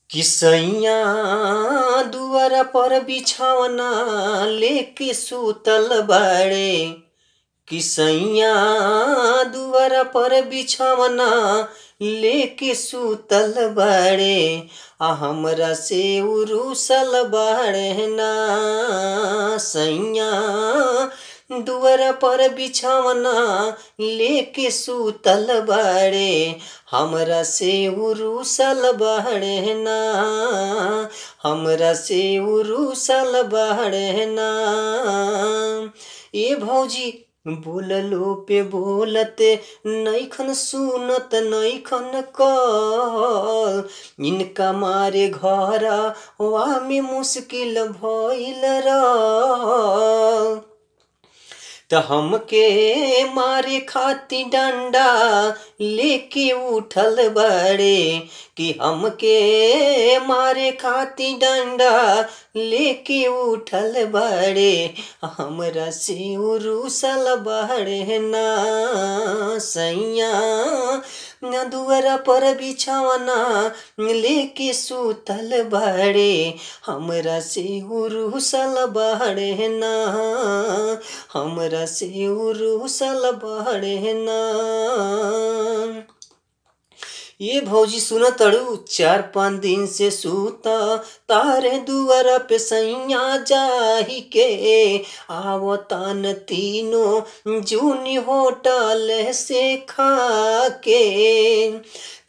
किसैया दुआरा पर बिछौना लेके सूतल बाड़े। किसैया दुआरा पर बिछौना लेके सूतल बाड़े। हमरा से उरुसल बाड़े ना। सैया दुआरा पर बिछौना लेके सूतल बाड़े। हमरा से उरुसल बाड़े ना। हमरा से उरुसल बाड़े ना। ए भौजी बोललो पे बोलते नैखन सुनत नैखन कल। इनका मारे घरवा में मुश्किल भइल रहल। त हमके मारे खाती डंडा लेके उठल बड़े। कि हमके मारे खाती डंडा लेके उठल बड़े। हमरा से उरुसल बड़े ना। सैया दुआरा पर बिछौना लेके सूतल बड़े। हमरा से उरुसल बड़े ना। हमरा से उरुसल बड़े ना। ये भौजी सुन तड़ू 4-5 दिन से सूता तारे दुआरा पे सैया जाही के। आवतान तीनों जूनी होटल से खा के।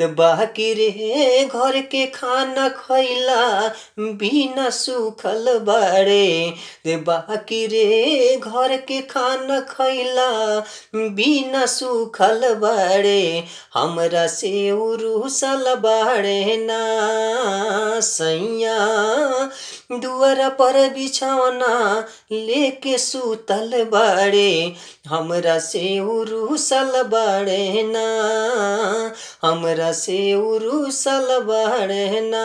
त बाकी रे घर के खाना खैला बिना सुखल बाड़े। ते बाकी रे घर के खाना खैला बिना सुखल बाड़े। हमरा से उरुसल बाड़े ना। सैया दुआरा पर बिछौना लेके सूतल बाड़े। हमरा से उरुसल बाड़े ना। हमरा से उरुसल बाड़े ना।